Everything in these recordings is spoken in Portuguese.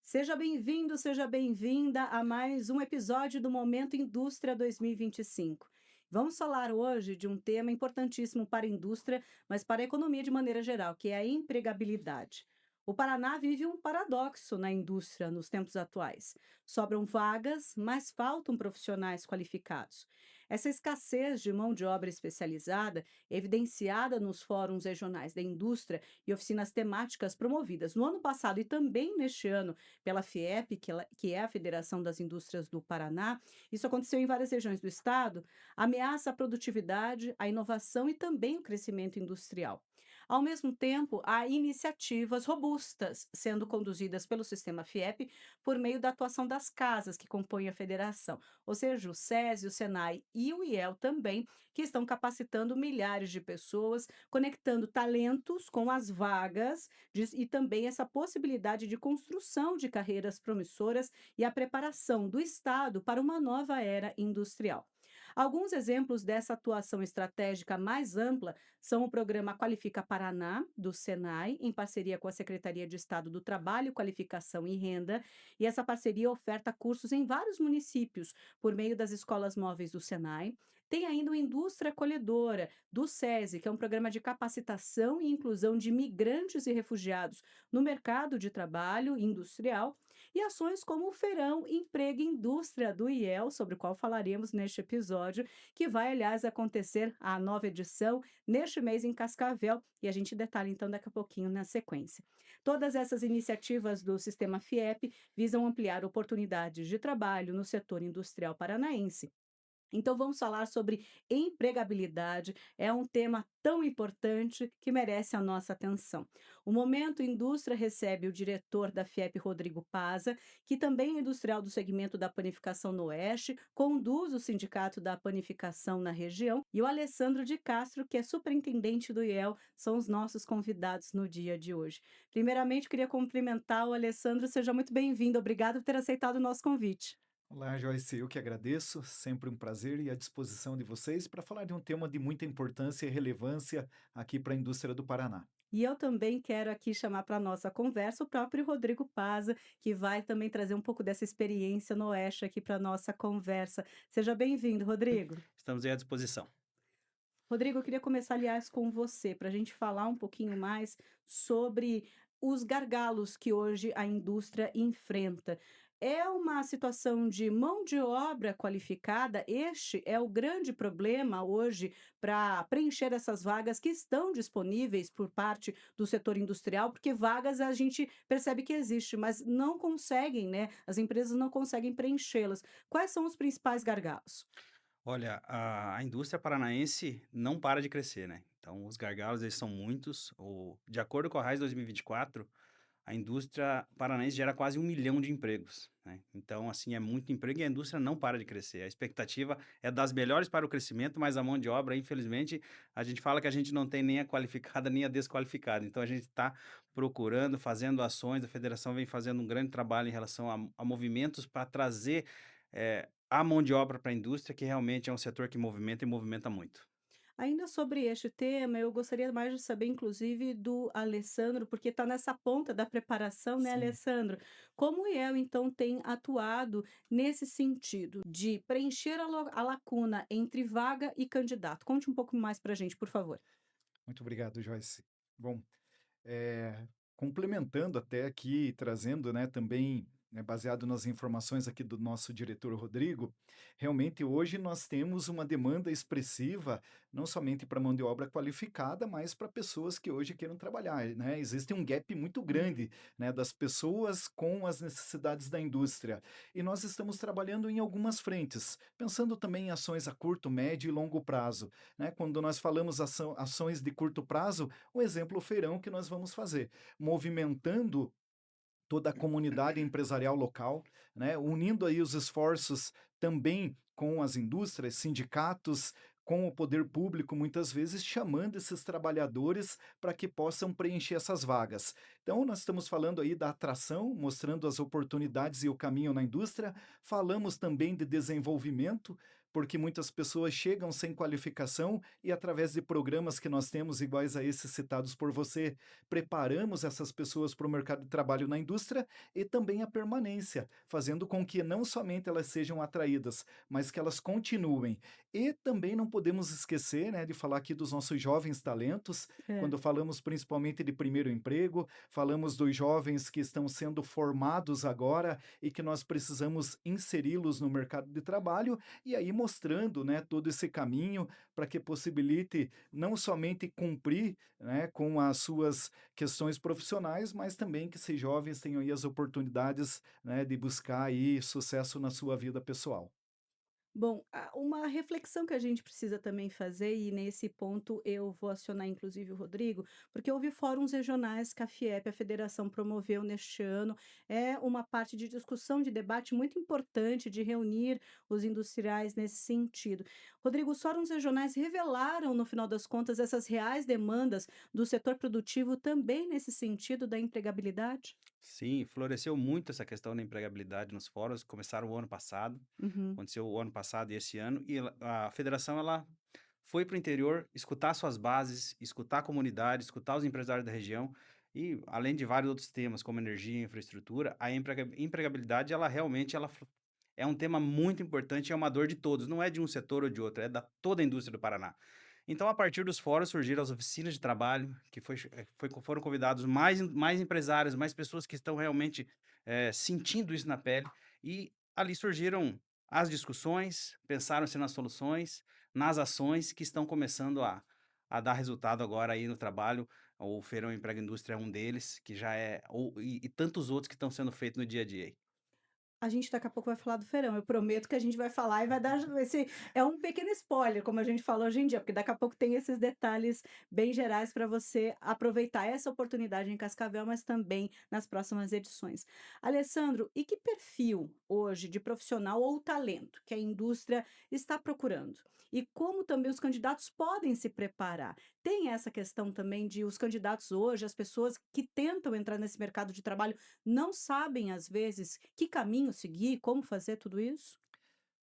Seja bem-vindo, seja bem-vinda a mais um episódio do Momento Indústria 2025. Vamos falar hoje de um tema importantíssimo para a indústria, mas para a economia de maneira geral, que é a empregabilidade. O Paraná vive um paradoxo na indústria nos tempos atuais. Sobram vagas, mas faltam profissionais qualificados. Essa escassez de mão de obra especializada, evidenciada nos fóruns regionais da indústria e oficinas temáticas promovidas no ano passado e também neste ano pela FIEP, que é a Federação das Indústrias do Paraná. Isso aconteceu em várias regiões do estado, ameaça a produtividade, a inovação e também o crescimento industrial. Ao mesmo tempo, há iniciativas robustas sendo conduzidas pelo sistema FIEP por meio da atuação das casas que compõem a federação, ou seja, o SESI, o SENAI e o IEL também, que estão capacitando milhares de pessoas, conectando talentos com as vagas e também essa possibilidade de construção de carreiras promissoras e a preparação do Estado para uma nova era industrial. Alguns exemplos dessa atuação estratégica mais ampla são o programa Qualifica Paraná, do SENAI, em parceria com a Secretaria de Estado do Trabalho, Qualificação e Renda, e essa parceria oferta cursos em vários municípios por meio das escolas móveis do SENAI. Tem ainda o Indústria Acolhedora, do SESI, que é um programa de capacitação e inclusão de migrantes e refugiados no mercado de trabalho industrial, e ações como o Feirão Emprego e Indústria do IEL, sobre o qual falaremos neste episódio, que vai, aliás, acontecer a nova edição neste mês em Cascavel, e a gente detalha então daqui a pouquinho na sequência. Todas essas iniciativas do sistema FIEP visam ampliar oportunidades de trabalho no setor industrial paranaense. Então vamos falar sobre empregabilidade, é um tema tão importante que merece a nossa atenção. O Momento Indústria recebe o diretor da FIEP, Rodrigo Paza, que também é industrial do segmento da panificação no Oeste, conduz o sindicato da panificação na região, e o Alessandro de Castro, que é superintendente do IEL, são os nossos convidados no dia de hoje. Primeiramente, queria cumprimentar o Alessandro, seja muito bem-vindo, obrigado por ter aceitado o nosso convite. Olá, Joyce, eu que agradeço, sempre um prazer e à disposição de vocês para falar de um tema de muita importância e relevância aqui para a indústria do Paraná. E eu também quero aqui chamar para a nossa conversa o próprio Rodrigo Paza, que vai também trazer um pouco dessa experiência no Oeste aqui para a nossa conversa. Seja bem-vindo, Rodrigo. Estamos aí à disposição. Rodrigo, eu queria começar, aliás, com você, para a gente falar um pouquinho mais sobre os gargalos que hoje a indústria enfrenta. É uma situação de mão de obra qualificada? Este é o grande problema hoje para preencher essas vagas que estão disponíveis por parte do setor industrial, porque vagas a gente percebe que existe, mas não conseguem, né? As empresas não conseguem preenchê-las. Quais são os principais gargalos? Olha, a indústria paranaense não para de crescer, né? Então, os gargalos, eles são muitos. De acordo com a RAIS 2024, a indústria paranaense gera quase 1 milhão de empregos, né? Então, assim, é muito emprego e a indústria não para de crescer. A expectativa é das melhores para o crescimento, mas a mão de obra, infelizmente, a gente fala que a gente não tem nem a qualificada nem a desqualificada. Então, a gente está procurando, fazendo ações, a federação vem fazendo um grande trabalho em relação a movimentos para trazer a mão de obra para a indústria, que realmente é um setor que movimenta e movimenta muito. Ainda sobre este tema, eu gostaria mais de saber, inclusive, do Alessandro, porque está nessa ponta da preparação, né, Sim. Alessandro? Como o IEL, então, tem atuado nesse sentido de preencher a lacuna entre vaga e candidato? Conte um pouco mais para a gente, por favor. Muito obrigado, Joyce. Bom, complementando até aqui, trazendo, né, também, né, baseado nas informações aqui do nosso diretor Rodrigo, realmente hoje nós temos uma demanda expressiva, não somente para mão de obra qualificada, mas para pessoas que hoje queiram trabalhar, né? Existe um gap muito grande, né, das pessoas com as necessidades da indústria. E nós estamos trabalhando em algumas frentes, pensando também em ações a curto, médio e longo prazo, né? Quando nós falamos ações de curto prazo, o exemplo o feirão que nós vamos fazer movimentando toda a comunidade empresarial local, né, unindo aí os esforços também com as indústrias, sindicatos, com o poder público, muitas vezes chamando esses trabalhadores para que possam preencher essas vagas. Então, nós estamos falando aí da atração, mostrando as oportunidades e o caminho na indústria, falamos também de desenvolvimento, porque muitas pessoas chegam sem qualificação e, através de programas que nós temos, iguais a esses citados por você, preparamos essas pessoas para o mercado de trabalho na indústria e também a permanência, fazendo com que não somente elas sejam atraídas, mas que elas continuem. E também não podemos esquecer, né, de falar aqui dos nossos jovens talentos, É. quando falamos principalmente de primeiro emprego, falamos dos jovens que estão sendo formados agora e que nós precisamos inseri-los no mercado de trabalho, e aí mostrando, né, todo esse caminho para que possibilite não somente cumprir, né, com as suas questões profissionais, mas também que esses jovens tenham aí as oportunidades, né, de buscar aí sucesso na sua vida pessoal. Bom, uma reflexão que a gente precisa também fazer, e nesse ponto eu vou acionar inclusive o Rodrigo, porque houve fóruns regionais que a FIEP, a federação, promoveu neste ano. É uma parte de discussão, de debate muito importante, de reunir os industriais nesse sentido. Rodrigo, os fóruns regionais revelaram, no final das contas, essas reais demandas do setor produtivo também nesse sentido da empregabilidade? Sim, floresceu muito essa questão da empregabilidade nos fóruns, começaram o ano passado, Uhum, aconteceu o ano passado e esse ano, e a federação ela foi para o interior escutar suas bases, escutar a comunidade, escutar os empresários da região, e além de vários outros temas como energia e infraestrutura, a empregabilidade ela realmente é um tema muito importante, é uma dor de todos, não é de um setor ou de outro, é da toda a indústria do Paraná. Então, a partir dos fóruns surgiram as oficinas de trabalho, que foram convidados mais empresários, mais pessoas que estão realmente sentindo isso na pele, e ali surgiram as discussões, pensaram-se nas soluções, nas ações que estão começando a dar resultado agora aí no trabalho. O Feirão Emprega Indústria é um deles, que já é, e tantos outros que estão sendo feitos no dia a dia aí. a gente daqui a pouco vai falar do feirão, eu prometo que a gente vai falar e vai dar esse é um pequeno spoiler, como a gente fala hoje em dia, porque daqui a pouco tem esses detalhes bem gerais para você aproveitar essa oportunidade em Cascavel, mas também nas próximas edições. Alessandro, e que perfil hoje de profissional ou talento que a indústria está procurando? E como também os candidatos podem se preparar? Tem essa questão também de os candidatos hoje, as pessoas que tentam entrar nesse mercado de trabalho não sabem, às vezes, que caminho seguir, como fazer tudo isso?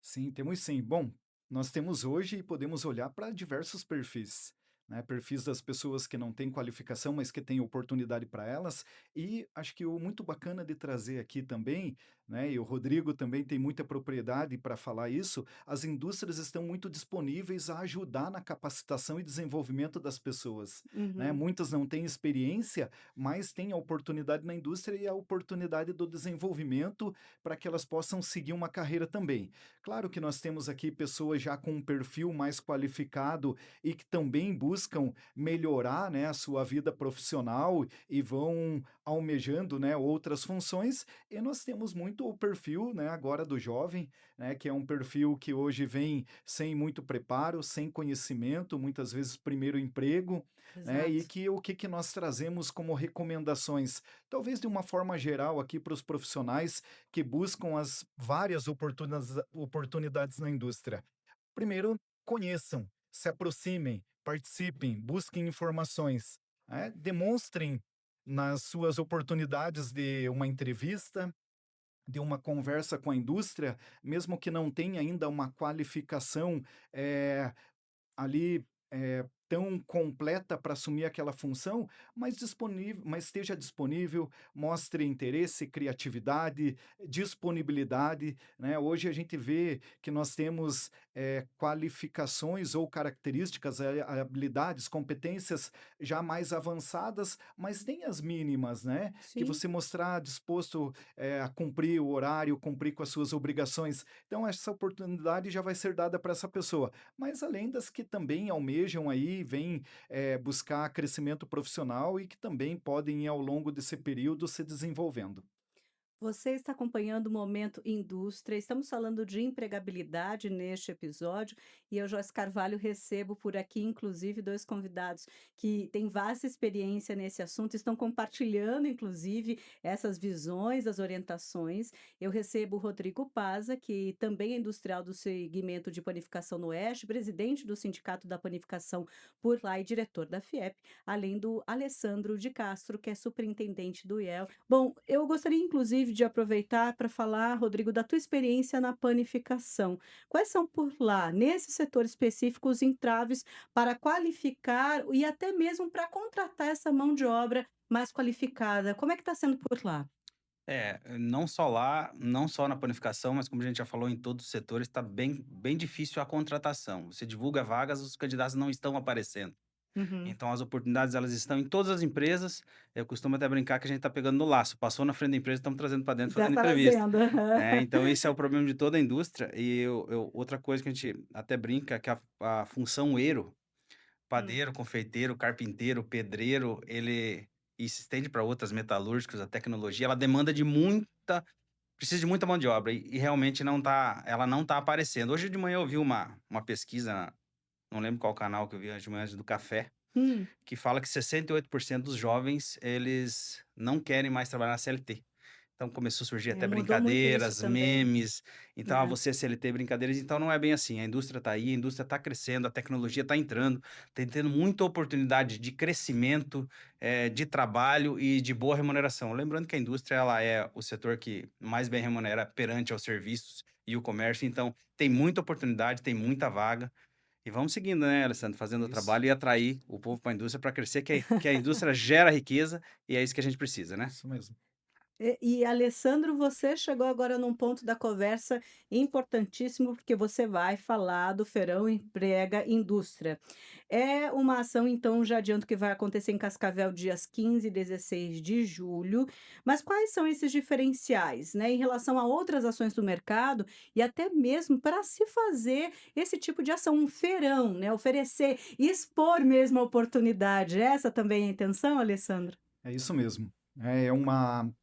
Sim, temos sim. Bom, nós temos hoje e podemos olhar para diversos perfis, né? Perfis das pessoas que não têm qualificação, mas que têm oportunidade para elas. E acho que o muito bacana de trazer aqui também, né? E o Rodrigo também tem muita propriedade para falar isso. As indústrias estão muito disponíveis a ajudar na capacitação e desenvolvimento das pessoas, né? Uhum. Muitas não têm experiência, mas têm a oportunidade na indústria e a oportunidade do desenvolvimento para que elas possam seguir uma carreira também. Claro que nós temos aqui pessoas já com um perfil mais qualificado e que também buscam melhorar, né, a sua vida profissional e vão almejando, né, outras funções. E nós temos muito o perfil, né, agora do jovem, né, que é um perfil que hoje vem sem muito preparo, sem conhecimento, muitas vezes primeiro emprego, né, e Exato. que o que que nós trazemos como recomendações, talvez de uma forma geral aqui para os profissionais que buscam as várias oportunidades na indústria. Primeiro, conheçam, se aproximem, participem, busquem informações, né? Demonstrem nas suas oportunidades de uma entrevista, de uma conversa com a indústria, mesmo que não tenha ainda uma qualificação ali, tão completa para assumir aquela função, mas esteja disponível, mostre interesse, criatividade, disponibilidade, né. Hoje a gente vê que nós temos, qualificações ou características, habilidades, competências já mais avançadas, mas tem as mínimas, né, que Sim. você mostrar disposto, a cumprir o horário, cumprir com as suas obrigações. Então essa oportunidade já vai ser dada para essa pessoa, mas além das que também almejam aí, vêm, buscar crescimento profissional e que também podem, ao longo desse período, se desenvolvendo. Você está acompanhando o Momento Indústria. Estamos falando de empregabilidade neste episódio e eu, Joyce Carvalho, recebo por aqui, inclusive, dois convidados que têm vasta experiência nesse assunto, estão compartilhando, inclusive, essas visões, as orientações. Eu recebo o Rodrigo Paza, que também é industrial do segmento de panificação no Oeste, presidente do Sindicato da Panificação por lá e diretor da FIEP, além do Alessandro de Castro, que é superintendente do IEL. Bom, eu gostaria, inclusive, inclusive, de aproveitar para falar, Rodrigo, da tua experiência na panificação. Quais são por lá, nesse setor específico, os entraves para qualificar e até mesmo para contratar essa mão de obra mais qualificada? Como é que está sendo por lá? Não só lá, não só na panificação, mas como a gente já falou, em todos os setores, está bem difícil a contratação. Você divulga vagas, os candidatos não estão aparecendo. Uhum. Então, as oportunidades, elas estão em todas as empresas. Eu costumo até brincar que a gente está pegando no laço. Passou na frente da empresa, estamos trazendo para dentro, Já fazendo entrevista. trazendo. Então, esse é o problema de toda a indústria. E outra coisa que a gente até brinca, que a função eiro, Hum, padeiro, confeiteiro, carpinteiro, pedreiro, e se estende para outras metalúrgicas, a tecnologia, ela demanda de muita, precisa de muita mão de obra e realmente ela não tá aparecendo. Hoje de manhã eu vi uma pesquisa, não lembro qual canal que eu vi hoje de manhã, do Café, hum. que fala que 68% dos jovens, eles não querem mais trabalhar na CLT. Então começou a surgir É, até mudou muito isso brincadeiras, também. memes. Então, É. você é CLT, brincadeiras. Então não é bem assim. A indústria está aí, a indústria está crescendo, a tecnologia está entrando, tem tendo muita oportunidade de crescimento, de trabalho e de boa remuneração. Lembrando que a indústria ela é o setor que mais bem remunera perante aos serviços e o comércio. Então tem muita oportunidade, tem muita vaga. E vamos seguindo, né, Alessandro, fazendo o Isso, trabalho e atrair o povo para a indústria para crescer, que a indústria gera riqueza e é isso que a gente precisa, né? isso mesmo. E, Alessandro, você chegou agora num ponto da conversa importantíssimo, porque você vai falar do Feirão Emprega Indústria. É uma ação, então, já adianto que vai acontecer em Cascavel dias 15 e 16 de julho. Mas quais são esses diferenciais, né, em relação a outras ações do mercado e até mesmo para se fazer esse tipo de ação, um feirão, né, oferecer, expor mesmo a oportunidade. Essa também é a intenção, Alessandro? É isso mesmo. É uma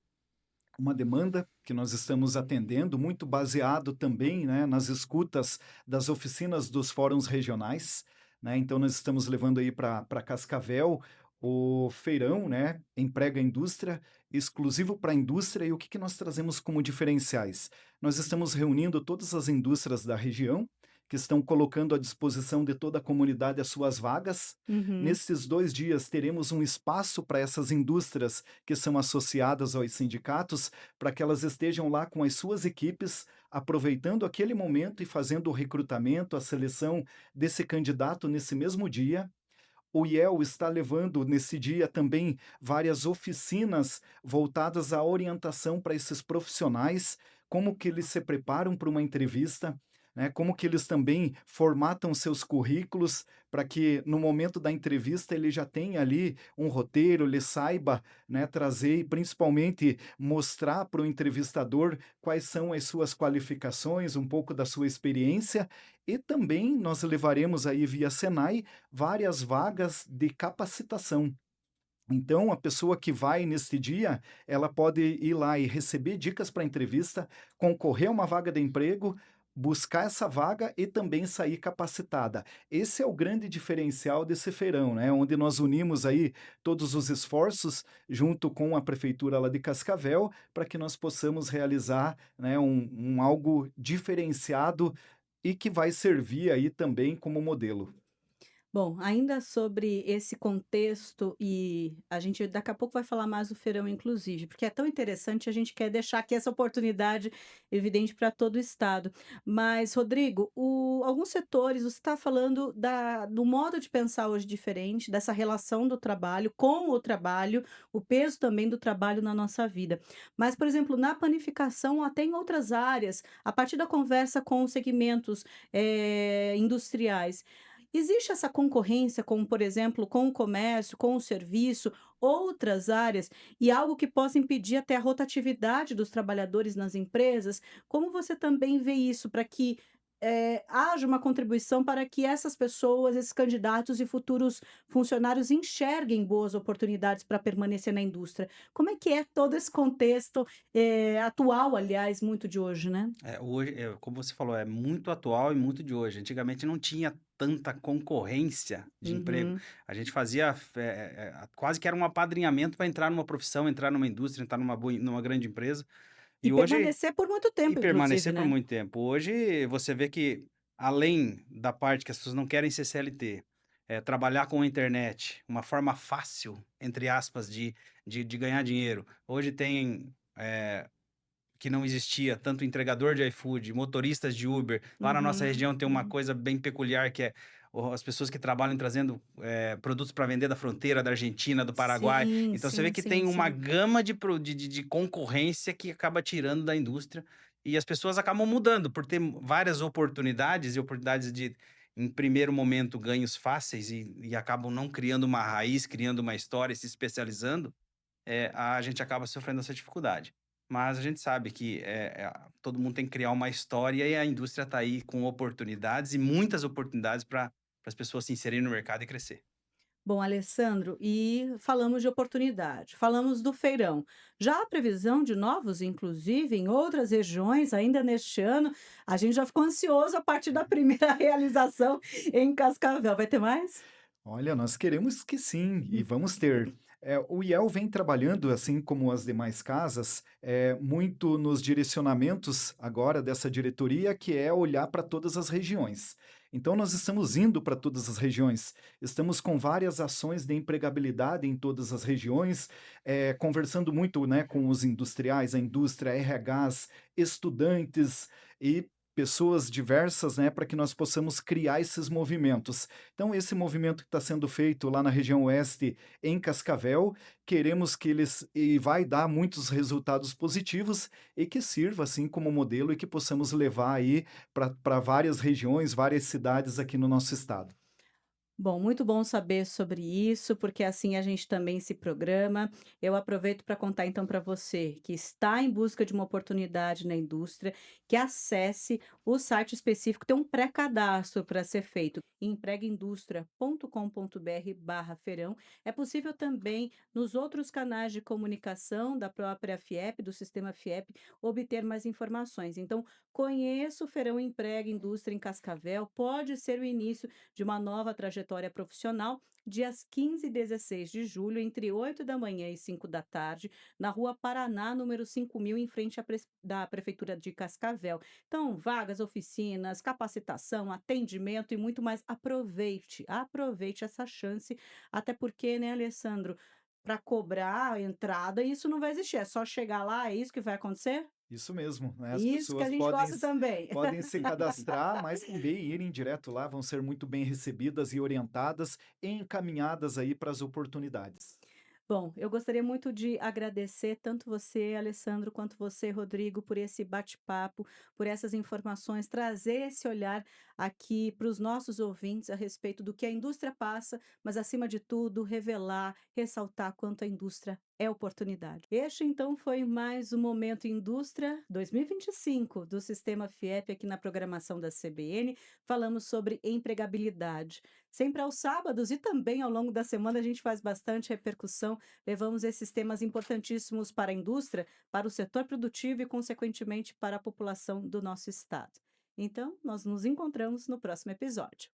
demanda que nós estamos atendendo, muito baseado também, né, nas escutas das oficinas dos fóruns regionais, né? Então nós estamos levando aí para Cascavel o feirão, né, Emprega Indústria, exclusivo para a indústria. E o que que nós trazemos como diferenciais? Nós estamos reunindo todas as indústrias da região que estão colocando à disposição de toda a comunidade as suas vagas. Uhum. Nesses 2 dias teremos um espaço para essas indústrias que são associadas aos sindicatos, para que elas estejam lá com as suas equipes, aproveitando aquele momento e fazendo o recrutamento, a seleção desse candidato nesse mesmo dia. O IEL está levando nesse dia também várias oficinas voltadas à orientação para esses profissionais, como que eles se preparam para uma entrevista, né? Como que eles também formatam seus currículos para que no momento da entrevista ele já tenha ali um roteiro, ele saiba, né, trazer e principalmente mostrar para o entrevistador quais são as suas qualificações, um pouco da sua experiência. E também nós levaremos aí via Senai várias vagas de capacitação. Então, a pessoa que vai neste dia, ela pode ir lá e receber dicas para entrevista, concorrer a uma vaga de emprego, buscar essa vaga e também sair capacitada. Esse é o grande diferencial desse feirão, né? Onde nós unimos aí todos os esforços junto com a prefeitura lá de Cascavel para que nós possamos realizar, né, um algo diferenciado e que vai servir aí também como modelo. Bom, ainda sobre esse contexto, e a gente daqui a pouco vai falar mais do feirão, inclusive, porque é tão interessante, a gente quer deixar aqui essa oportunidade evidente para todo o estado. Mas, Rodrigo, alguns setores, você está falando do modo de pensar hoje diferente, dessa relação do trabalho com o trabalho, o peso também do trabalho na nossa vida. Mas, por exemplo, na panificação, até em outras áreas, a partir da conversa com os segmentos industriais. Existe essa concorrência com, por exemplo, com o comércio, com o serviço, outras áreas, e algo que possa impedir até a rotatividade dos trabalhadores nas empresas? Como você também vê isso para que haja uma contribuição para que essas pessoas, esses candidatos e futuros funcionários enxerguem boas oportunidades para permanecer na indústria? Como é que é todo esse contexto atual, aliás, muito de hoje, né? Hoje, como você falou, é muito atual e muito de hoje. Antigamente não tinha tanta concorrência de emprego. Uhum. A gente fazia quase que era um apadrinhamento para entrar numa profissão, entrar numa indústria, entrar numa grande empresa. E E hoje, permanecer por muito e tempo, inclusive, permanecer por né? muito tempo. Hoje você vê que, além da parte que as pessoas não querem ser CLT, trabalhar com a internet, uma forma fácil, entre aspas, de ganhar dinheiro. Hoje tem que não existia, tanto entregador de iFood, motoristas de Uber. Lá na nossa Uhum, região tem uma uhum. coisa bem peculiar que é as pessoas que trabalham trazendo produtos para vender da fronteira, da Argentina, do Paraguai. Sim, Então você vê sim, que sim, tem uma sim. gama de concorrência que acaba tirando da indústria e as pessoas acabam mudando por ter várias oportunidades e oportunidades de, em primeiro momento, ganhos fáceis e acabam não criando uma raiz, criando uma história, se especializando. A gente acaba sofrendo essa dificuldade. Mas a gente sabe que todo mundo tem que criar uma história e a indústria está aí com oportunidades e muitas oportunidades para as pessoas se inserirem no mercado e crescer. Bom, Alessandro, e falamos de oportunidade, falamos do feirão. Já há previsão de novos, inclusive, em outras regiões, ainda neste ano? A gente já ficou ansioso a partir da primeira realização em Cascavel. Vai ter mais? Olha, nós queremos que sim, e vamos ter. O IEL vem trabalhando, assim como as demais casas, muito nos direcionamentos agora dessa diretoria, que é olhar para todas as regiões. Então, nós estamos indo para todas as regiões, estamos com várias ações de empregabilidade em todas as regiões, conversando muito, né, com os industriais, a indústria, RHs, estudantes e pessoas diversas, né, para que nós possamos criar esses movimentos. Então, esse movimento que está sendo feito lá na região oeste, em Cascavel, queremos que eles e vai dar muitos resultados positivos e que sirva assim como modelo e que possamos levar aí para várias regiões, várias cidades aqui no nosso estado. Bom, muito bom saber sobre isso, porque assim a gente também se programa. Eu aproveito para contar então para você que está em busca de uma oportunidade na indústria, que acesse o site específico, tem um pré-cadastro para ser feito. Empregaindustria.com.br/feirão. É possível também nos outros canais de comunicação da própria FIEP, do sistema FIEP, obter mais informações. Então, conheça o Feirão Emprega Indústria em Cascavel, pode ser o início de uma nova trajetória profissional, dias 15 e 16 de julho, entre 8 da manhã e 5 da tarde, na Rua Paraná, número 5.000, em frente da Prefeitura de Cascavel. Então, vagas, oficinas, capacitação, atendimento e muito mais. Aproveite, aproveite essa chance, até porque, né, Alessandro, para cobrar a entrada, isso não vai existir, é só chegar lá, é isso que vai acontecer? Isso mesmo, né? As Isso que a pessoas gente gosta também. podem se cadastrar, mas também irem direto lá, vão ser muito bem recebidas e orientadas e encaminhadas aí para as oportunidades. Bom, eu gostaria muito de agradecer tanto você, Alessandro, quanto você, Rodrigo, por esse bate-papo, por essas informações, trazer esse olhar aqui para os nossos ouvintes a respeito do que a indústria passa, mas, acima de tudo, revelar, ressaltar quanto a indústria é oportunidade. Este, então, foi mais um Momento Indústria 2025 do Sistema FIEP aqui na programação da CBN. Falamos sobre empregabilidade. Sempre aos sábados e também ao longo da semana a gente faz bastante repercussão, levamos esses temas importantíssimos para a indústria, para o setor produtivo e, consequentemente, para a população do nosso estado. Então, nós nos encontramos no próximo episódio.